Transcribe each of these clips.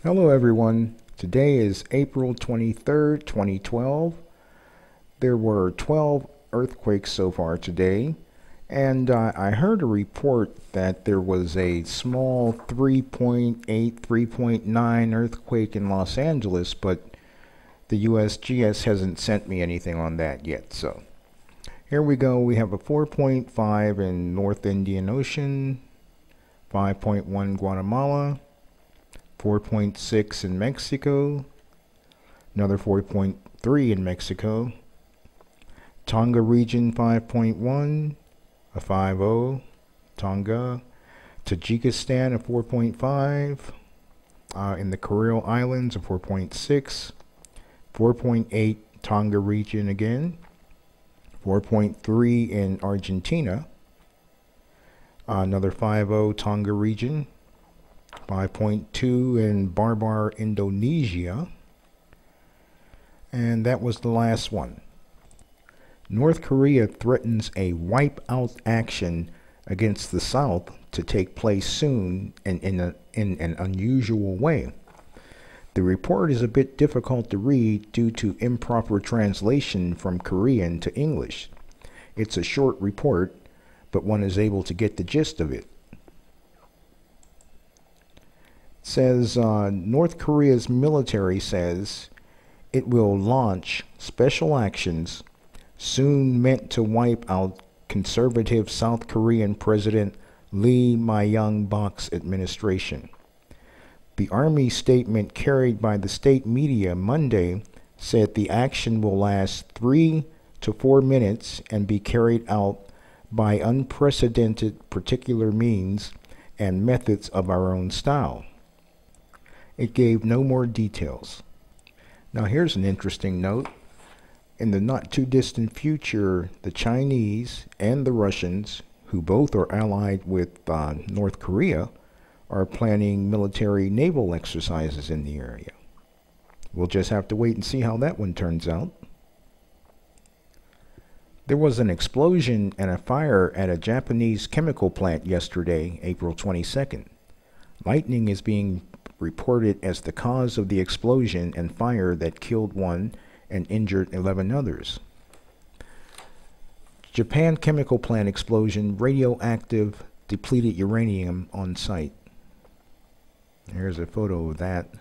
Hello everyone. Today is April 23rd, 2012. There were 12 earthquakes so far today, and I heard a report that there was a small 3.8, 3.9 earthquake in Los Angeles, but the USGS hasn't sent me anything on that yet. So here we go. We have a 4.5 in North Indian Ocean, 5.1 Guatemala, 4.6 in Mexico, another 4.3 in Mexico, Tonga region 5.1, a 5.0, Tonga, Tajikistan a 4.5, in the Kuril Islands a 4.6, 4.8 Tonga region again, 4.3 in Argentina, another 5.0 Tonga region, 5.2 in Barbar, Indonesia, and that was the last one. North Korea threatens a wipe-out action against the South to take place soon and in an unusual way. The report is a bit difficult to read due to improper translation from Korean to English. It's a short report, but one is able to get the gist of it. Says North Korea's military says it will launch special actions soon meant to wipe out conservative South Korean President Lee Myung-bak's administration. The Army statement carried by the state media Monday said the action will last 3 to 4 minutes and be carried out by unprecedented particular means and methods of our own style. It gave no more details. Now here's an interesting note. In the not too distant future, the Chinese and the Russians, who both are allied with North Korea, are planning military naval exercises in the area. We'll just have to wait and see how that one turns out. There was an explosion and a fire at a Japanese chemical plant yesterday, April 22nd. Lightning is being reported as the cause of the explosion and fire that killed one and injured 11 others. Japan chemical plant explosion, radioactive, depleted uranium on site. Here's a photo of that. It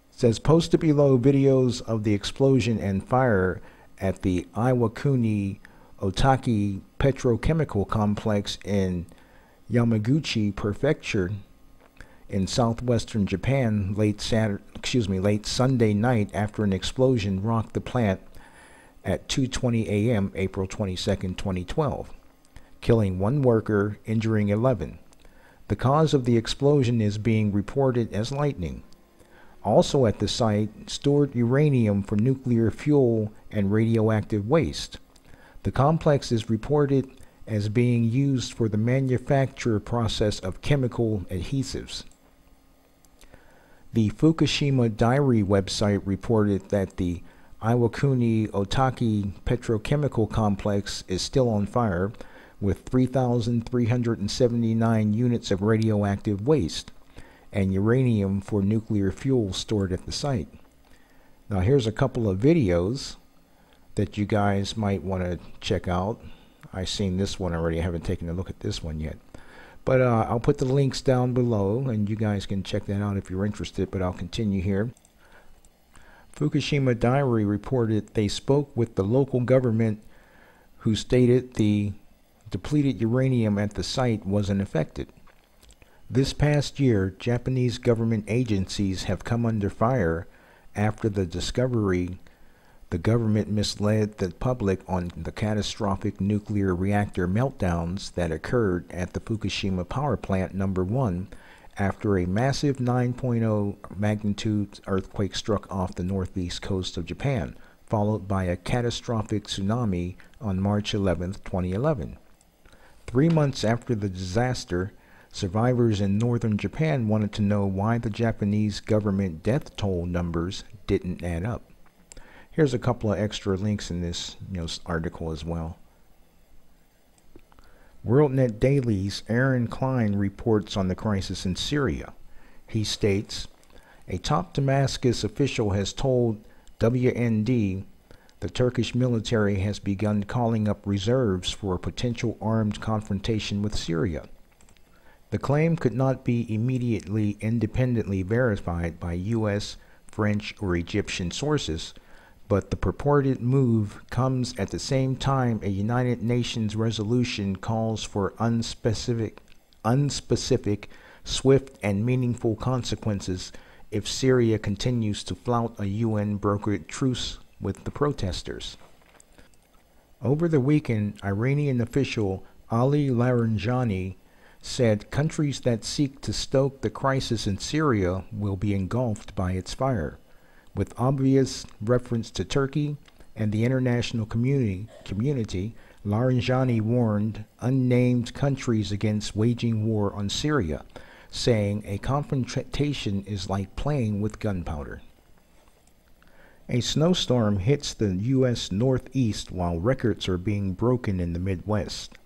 says posted below videos of the explosion and fire at the Iwakuni Otaki petrochemical complex in Yamaguchi Prefecture in southwestern Japan late Sunday night after an explosion rocked the plant at 2:20 a.m. April 22, 2012, killing one worker, injuring 11. The cause of the explosion is being reported as lightning. Also at the site, stored uranium for nuclear fuel and radioactive waste. The complex is reported as being used for the manufacture process of chemical adhesives. The Fukushima Diary website reported that the Iwakuni Otaki petrochemical complex is still on fire with 3,379 units of radioactive waste and uranium for nuclear fuel stored at the site. Now here's a couple of videos that you guys might want to check out. I've seen this one already. I haven't taken a look at this one yet. But I'll put the links down below and you guys can check that out if you're interested, but I'll continue here. Fukushima Diary reported they spoke with the local government who stated the depleted uranium at the site wasn't affected. This past year, Japanese government agencies have come under fire after the discovery the government misled the public on the catastrophic nuclear reactor meltdowns that occurred at the Fukushima Power Plant number 1 after a massive 9.0 magnitude earthquake struck off the northeast coast of Japan, followed by a catastrophic tsunami on March 11, 2011. 3 months after the disaster, survivors in northern Japan wanted to know why the Japanese government death toll numbers didn't add up. Here's a couple of extra links in this article as well. WorldNet Daily's Aaron Klein reports on the crisis in Syria. He states, A top Damascus official has told WND the Turkish military has begun calling up reserves for a potential armed confrontation with Syria. The claim could not be immediately independently verified by U.S., French, or Egyptian sources, but the purported move comes at the same time a United Nations resolution calls for unspecific, swift, and meaningful consequences if Syria continues to flout a UN-brokered truce with the protesters. Over the weekend, Iranian official Ali Laranjani said countries that seek to stoke the crisis in Syria will be engulfed by its fire, with obvious reference to Turkey and the international community. Laranjani warned unnamed countries against waging war on Syria, saying a confrontation is like playing with gunpowder. A snowstorm hits the U.S. Northeast while records are being broken in the Midwest.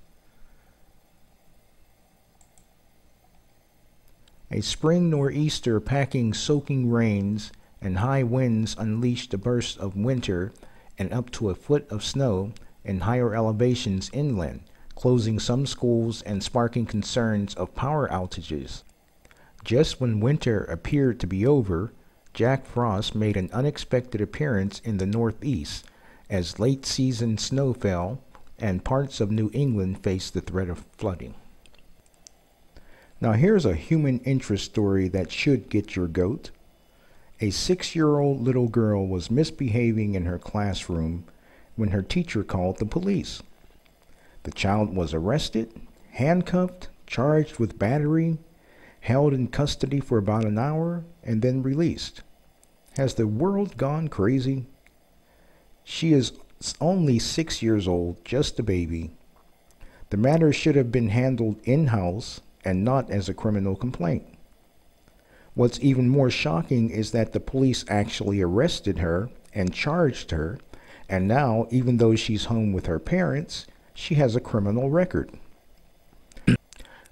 A spring nor'easter packing soaking rains and high winds unleashed a burst of winter and up to a foot of snow in higher elevations inland, closing some schools and sparking concerns of power outages. Just when winter appeared to be over, Jack Frost made an unexpected appearance in the Northeast as late-season snow fell and parts of New England faced the threat of flooding. Now here's a human interest story that should get your goat. A 6-year-old little girl was misbehaving in her classroom when her teacher called the police. The child was arrested, handcuffed, charged with battery, held in custody for about an hour, and then released. Has the world gone crazy? She is only 6 years old, just a baby. The matter should have been handled in-house and not as a criminal complaint. What's even more shocking is that the police actually arrested her and charged her, and now, even though she's home with her parents, she has a criminal record.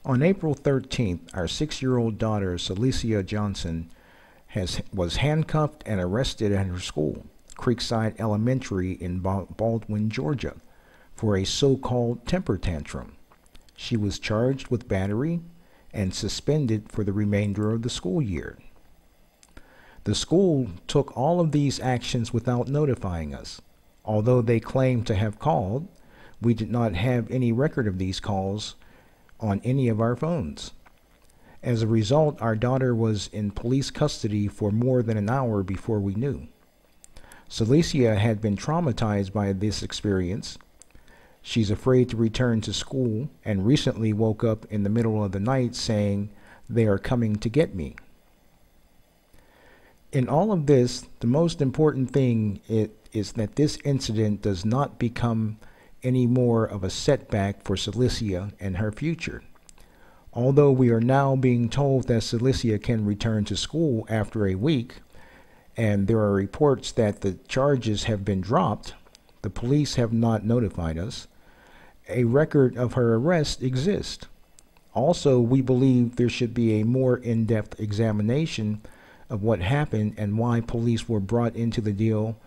On April 13th, our 6-year-old daughter, Celicia Johnson, was handcuffed and arrested at her school, Creekside Elementary in Baldwin, Georgia, for a so-called temper tantrum. She was charged with battery and suspended for the remainder of the school year. The school took all of these actions without notifying us. Although they claimed to have called, we did not have any record of these calls on any of our phones. As a result, our daughter was in police custody for more than an hour before we knew. Celicia had been traumatized by this experience. She's afraid to return to school and recently woke up in the middle of the night saying, "They are coming to get me." In all of this, the most important thing is that this incident does not become any more of a setback for Celicia and her future. Although we are now being told that Celicia can return to school after a week, and there are reports that the charges have been dropped, the police have not notified us. A record of her arrest exists. Also, we believe there should be a more in-depth examination of what happened and why police were brought into the deal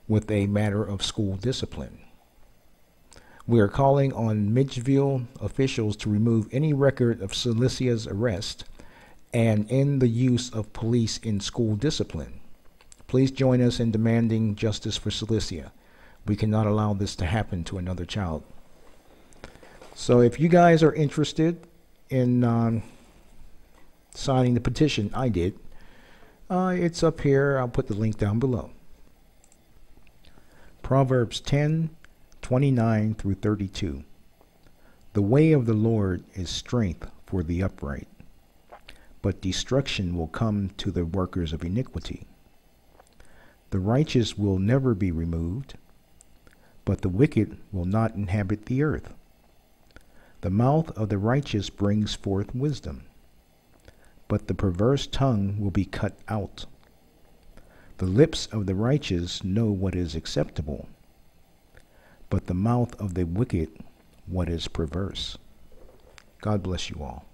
with a matter of school discipline. We are calling on Midgeville officials to remove any record of Celicia's arrest and end the use of police in school discipline. Please join us in demanding justice for Celicia. We cannot allow this to happen to another child. So if you guys are interested in signing the petition, I did. It's up here. I'll put the link down below. Proverbs 10:29 through 32. The way of the Lord is strength for the upright, but destruction will come to the workers of iniquity. The righteous will never be removed, but the wicked will not inhabit the earth. The mouth of the righteous brings forth wisdom, but the perverse tongue will be cut out. The lips of the righteous know what is acceptable, but the mouth of the wicked what is perverse. God bless you all.